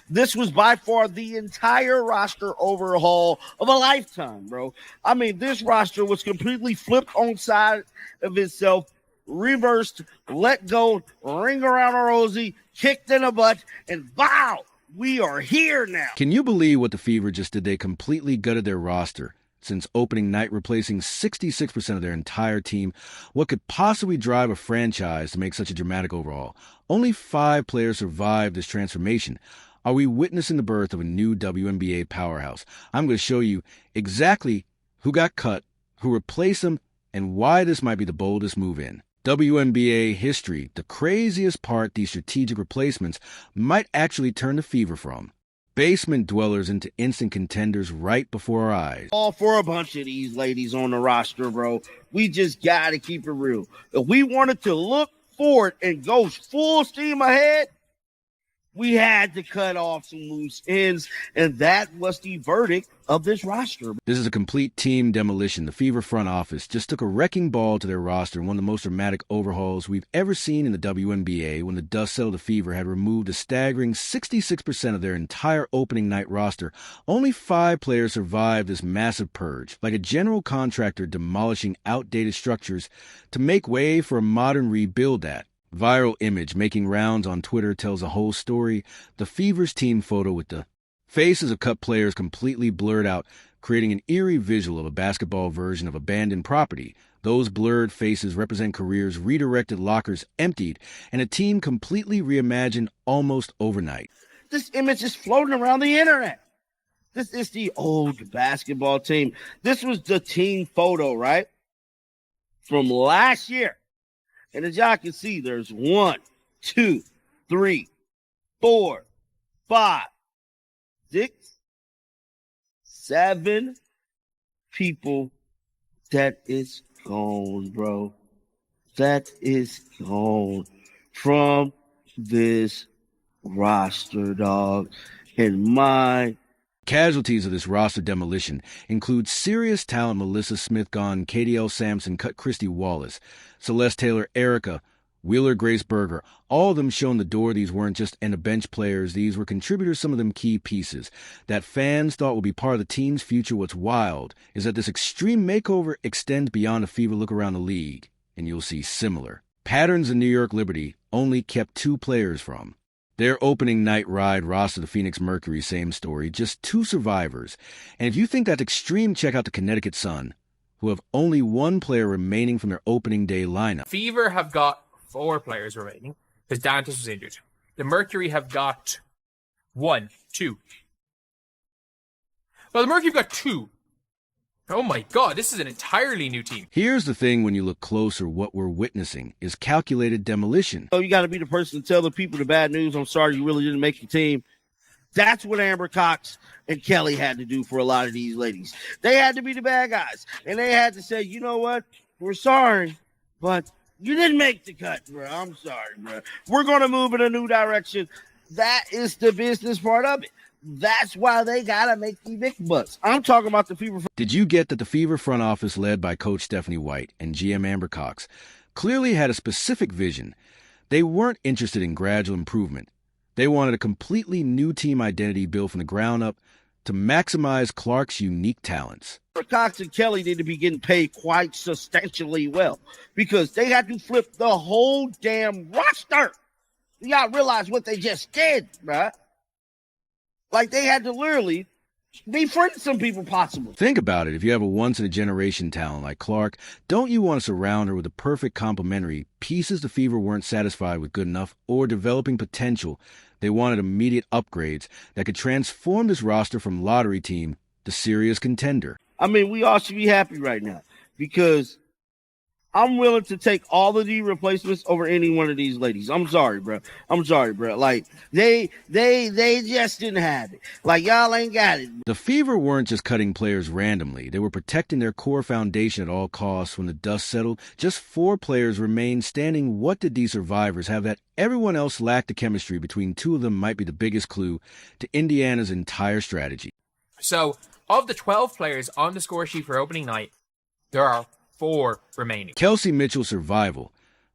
This was by far the entire roster overhaul of a lifetime, bro. I mean, this roster was completely flipped on side of itself, reversed, let go, ring around a rosy, kicked in the butt, and wow, we are here now. Can you believe what the Fever just did? They completely gutted their roster since opening night, replacing 66% of their entire team. What could possibly drive a franchise to make such a dramatic overhaul? Only 5 players survived this transformation. Are we witnessing the birth of a new WNBA powerhouse? I'm going to show you exactly who got cut, who replaced them, and why this might be the boldest move in WNBA history. The craziest part, these strategic replacements might actually turn the Fever from basement dwellers into instant contenders right before our eyes. All for a bunch of these ladies on the roster, bro. We just got to keep it real. If we wanted to look forward and go full steam ahead, we had to cut off some loose ends, and that was the verdict of this roster. This is a complete team demolition. The Fever front office just took a wrecking ball to their roster in one of the most dramatic overhauls we've ever seen in the WNBA. When the dust settled, the Fever had removed a staggering 66% of their entire opening night roster. Only 5 players survived this massive purge, like a general contractor demolishing outdated structures to make way for a modern rebuild. That viral image making rounds on Twitter tells the whole story. The Fever's team photo with the faces of cut players completely blurred out, creating an eerie visual of a basketball version of abandoned property. Those blurred faces represent careers redirected, lockers emptied, and a team completely reimagined almost overnight. This image is floating around the internet. This is the old basketball team. This was the team photo, right? From last year. And as y'all can see, there's 1, 2, 3, 4, 5, 6, 7 people. That is gone, bro. That is gone from this roster, dog. And my casualties of this roster demolition include serious talent Melissa Smith gone, KDL Sampson cut, Christy Wallace, Celeste Taylor, Erica, Wheeler Grace Berger. All of them shown the door. These weren't just end-of-bench players. These were contributors, some of them key pieces that fans thought would be part of the team's future. What's wild is that this extreme makeover extends beyond the Fever. Look around the league, and you'll see similar patterns. In New York Liberty only kept 2 players from their opening night ride roster. The Phoenix Mercury, same story, just 2 survivors. And if you think that's extreme, check out the Connecticut Sun, who have only 1 player remaining from their opening day lineup. Fever have got 4 players remaining because Dantas was injured. The Mercury have got 1, 2. Well, the Mercury have got 2. Oh my God, this is an entirely new team. Here's the thing: when you look closer, what we're witnessing is calculated demolition. Oh, you got to be the person to tell the people the bad news. I'm sorry, you really didn't make your team. That's what Amber Cox and Kelly had to do for a lot of these ladies. They had to be the bad guys, and they had to say, you know what? We're sorry, but you didn't make the cut, bro. I'm sorry, bro. We're going to move in a new direction. That is the business part of it. That's why they got to make the big bucks. I'm talking about the Fever. Did you get that the Fever front office, led by Coach Stephanie White and GM Amber Cox, clearly had a specific vision? They weren't interested in gradual improvement. They wanted a completely new team identity built from the ground up to maximize Clark's unique talents. Cox and Kelly need to be getting paid quite substantially well because they had to flip the whole damn roster. Y'all realize what they just did, right? Like, they had to literally befriend some people possible. Think about it. If you have a once-in-a-generation talent like Clark, don't you want to surround her with the perfect complementary pieces? The Fever weren't satisfied with good enough or developing potential. They wanted immediate upgrades that could transform this roster from lottery team to serious contender. I mean, we all should be happy right now because I'm willing to take all of the replacements over any one of these ladies. I'm sorry, bro. Like, they just didn't have it. Like, y'all ain't got it. The Fever weren't just cutting players randomly. They were protecting their core foundation at all costs. When the dust settled, just 4 players remained standing. What did these survivors have that everyone else lacked? The chemistry between 2 of them might be the biggest clue to Indiana's entire strategy. So, of the 12 players on the score sheet for opening night, there are 4 remaining. Kelsey Mitchell's survival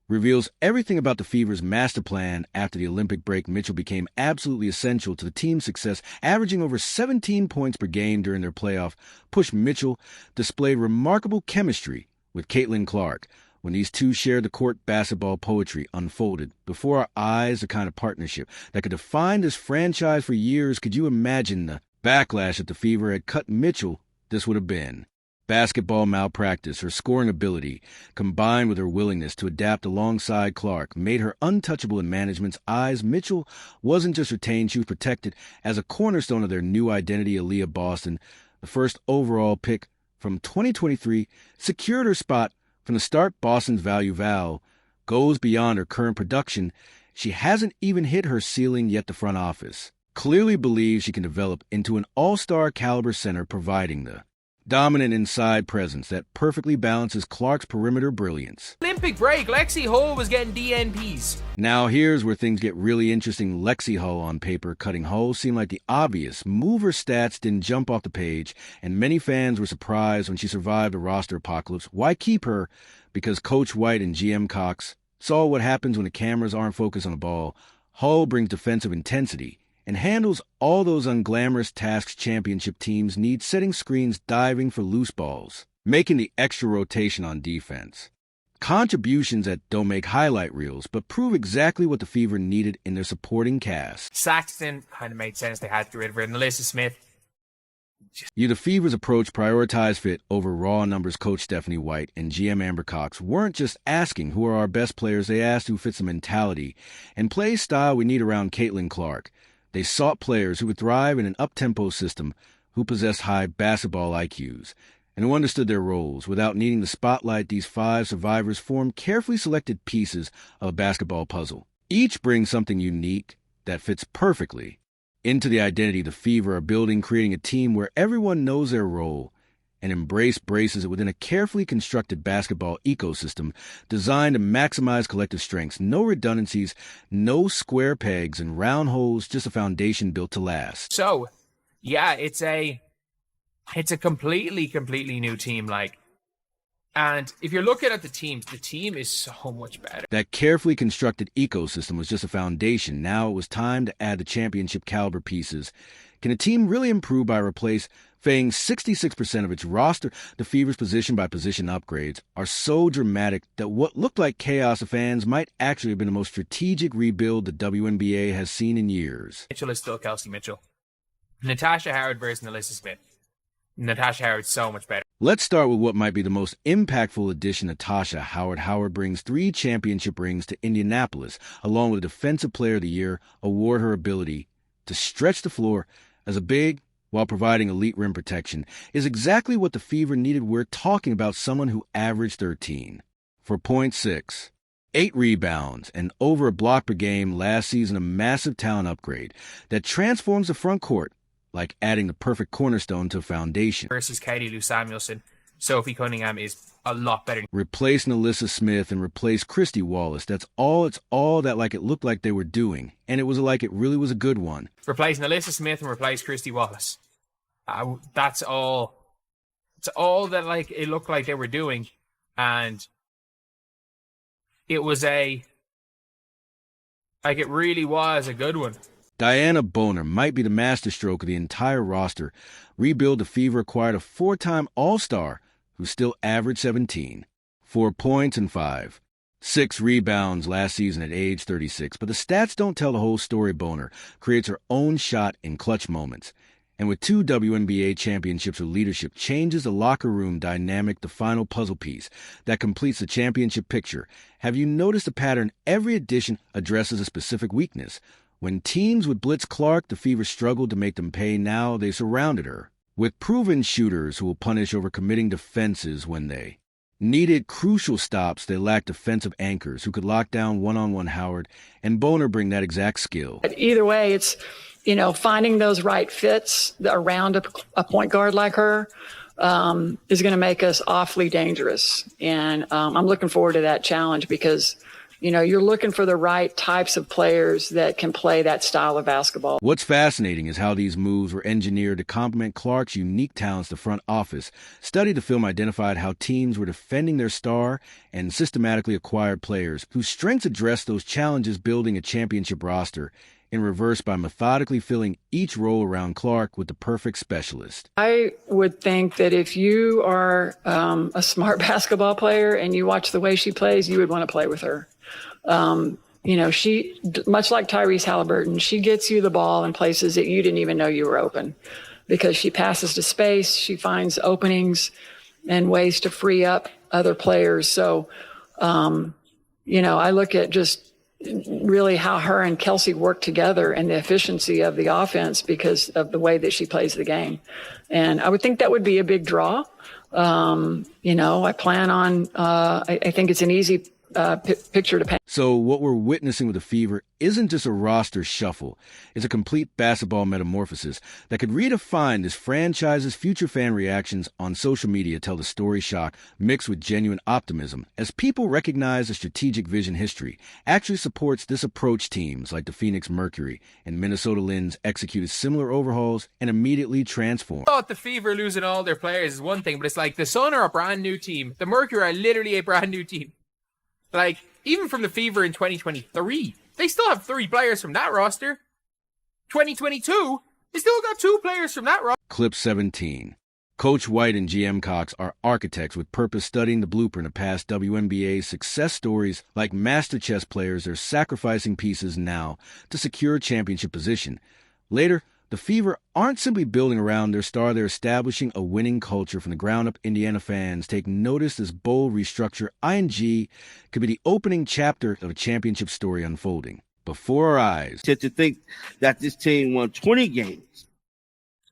reveals everything about the Fever's master plan. After the Olympic break, Mitchell became absolutely essential to the team's success, averaging over 17 points per game during their playoff push. Mitchell displayed remarkable chemistry with Caitlin Clark. When these two shared the court, basketball poetry unfolded before our eyes, the kind of partnership that could define this franchise for years. Could you imagine the backlash if the Fever had cut Mitchell? This would have been basketball malpractice. Her scoring ability, combined with her willingness to adapt alongside Clark, made her untouchable in management's eyes. Mitchell wasn't just retained, she was protected as a cornerstone of their new identity. Aaliyah Boston, the first overall pick from 2023, secured her spot from the start. Boston's value goes beyond her current production. She hasn't even hit her ceiling yet. The front office clearly believes she can develop into an all-star caliber center, providing the dominant inside presence that perfectly balances Clark's perimeter brilliance. Olympic break, Lexi Hull was getting DNPs. Now here's where things get really interesting. Lexi Hull on paper, cutting Hull seemed like the obvious move. Her stats didn't jump off the page, and many fans were surprised when she survived a roster apocalypse. Why keep her? Because Coach White and GM Cox saw what happens when the cameras aren't focused on the ball. Hull brings defensive intensity and handles all those unglamorous tasks championship teams need, setting screens, diving for loose balls, making the extra rotation on defense. Contributions that don't make highlight reels, but prove exactly what the Fever needed in their supporting cast. Saxton kind of made sense. They had to get rid of her. And Alyssa Smith. The Fever's approach prioritized fit over raw numbers. Coach Stephanie White and GM Amber Cox weren't just asking who are our best players, they asked who fits the mentality and play style we need around Caitlin Clark. They sought players who would thrive in an up-tempo system, who possessed high basketball IQs, and who understood their roles. Without needing the spotlight, these 5 survivors formed carefully selected pieces of a basketball puzzle. Each brings something unique that fits perfectly into the identity the Fever are building, creating a team where everyone knows their role and embraces it within a carefully constructed basketball ecosystem designed to maximize collective strengths. No redundancies, no square pegs and round holes, just a foundation built to last. So, yeah, it's a completely new team. And if you're looking at the team is so much better. That carefully constructed ecosystem was just a foundation. Now it was time to add the championship caliber pieces. Can a team really improve by replacing 66% of its roster? The Fever's position-by-position upgrades are so dramatic that what looked like chaos to fans might actually have been the most strategic rebuild the WNBA has seen in years. Mitchell is still Kelsey Mitchell. Natasha Howard versus Alyssa Smith. Natasha Howard's so much better. Let's start with what might be the most impactful addition, Natasha Howard. Howard brings 3 championship rings to Indianapolis, along with a Defensive Player of the Year award. Her ability to stretch the floor as a big while providing elite rim protection is exactly what the Fever needed. We're talking about someone who averaged 13 for 0.6, 8 rebounds, and over a block per game last season. A massive talent upgrade that transforms the front court, like adding the perfect cornerstone to a foundation. Versus Katie Lou Samuelson, Sophie Cunningham is a lot better. Replace Alyssa Smith and replace Christy Wallace. It's all that it looked like they were doing, and it was like it really was a good one. Replace Alyssa Smith and replace Christy Wallace. That's all. It's all that it looked like they were doing, and it was it really was a good one. Diana Boner might be the masterstroke of the entire roster. Rebuild, the Fever acquired a 4-time All-Star who still averaged 17, 4 points and 6 rebounds last season at age 36. But the stats don't tell the whole story. Boner creates her own shot in clutch moments, and with 2 WNBA championships, her leadership changes the locker room dynamic, the final puzzle piece that completes the championship picture. Have you noticed a pattern? Every addition addresses a specific weakness. When teams would blitz Clark, the Fever struggled to make them pay. Now they surrounded her with proven shooters who will punish overcommitting defenses when they needed crucial stops. They lacked defensive anchors who could lock down one-on-one. Howard and Boner bring that exact skill. Either way, it's, finding those right fits around a point guard like her is going to make us awfully dangerous. And I'm looking forward to that challenge because You're looking for the right types of players that can play that style of basketball. What's fascinating is how these moves were engineered to complement Clark's unique talents. The front office studied the film, identified how teams were defending their star, and systematically acquired players whose strengths addressed those challenges, building a championship roster in reverse by methodically filling each role around Clark with the perfect specialist. I would think that if you are a smart basketball player and you watch the way she plays, you would want to play with her. She, much like Tyrese Halliburton, she gets you the ball in places that you didn't even know you were open, because she passes to space. She finds openings and ways to free up other players. So, I look at just really how her and Kelsey work together and the efficiency of the offense because of the way that she plays the game. And I would think that would be a big draw. I plan on, I think it's an easy picture to paint. So what we're witnessing with the Fever isn't just a roster shuffle. It's a complete basketball metamorphosis that could redefine this franchise's future. Fan reactions on social media tell the story shock mixed with genuine optimism, as people recognize the strategic vision history actually supports this approach. Teams like the Phoenix Mercury and Minnesota Lynx executed similar overhauls and immediately transformed. I thought the Fever losing all their players is one thing, but it's like the Sun are a brand new team. The Mercury are literally a brand new team. Like, even from the Fever in 2023, they still have 3 players from that roster. 2022, they still got 2 players from that roster. Clip 17. Coach White and GM Cox are architects with purpose, studying the blueprint of past WNBA success stories. Like master chess players, they're sacrificing pieces now to secure a championship position. Later, the Fever aren't simply building around their star, they're establishing a winning culture from the ground up. Indiana fans take notice. This bold restructure, ING, could be the opening chapter of a championship story unfolding before our eyes. To think that this team won 20 games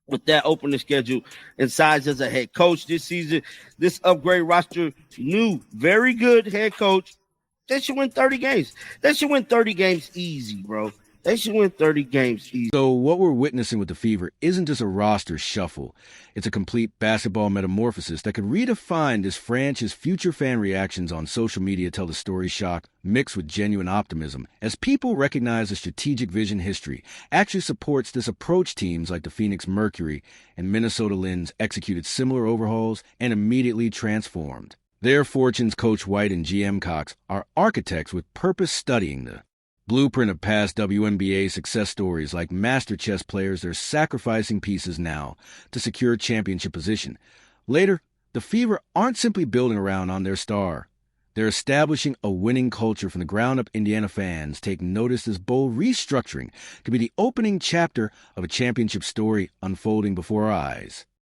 with that opening schedule and size as a head coach this season, this upgrade roster, new, very good head coach, they should win 30 games. They should win 30 games easy, bro. They should win 30 games easy. So what we're witnessing with the Fever isn't just a roster shuffle. It's a complete basketball metamorphosis that could redefine this franchise's future. Fan reactions on social media tell the story shock mixed with genuine optimism, as people recognize the strategic vision history actually supports this approach. Teams like the Phoenix Mercury and Minnesota Lynx executed similar overhauls and immediately transformed their fortunes. Coach White and GM Cox are architects with purpose, studying the blueprint of past WNBA success stories. Like master chess players, they're sacrificing pieces now to secure a championship position. Later, the Fever aren't simply building around on their star. They're establishing a winning culture from the ground up. Indiana fans take notice. This bold restructuring could be the opening chapter of a championship story unfolding before our eyes.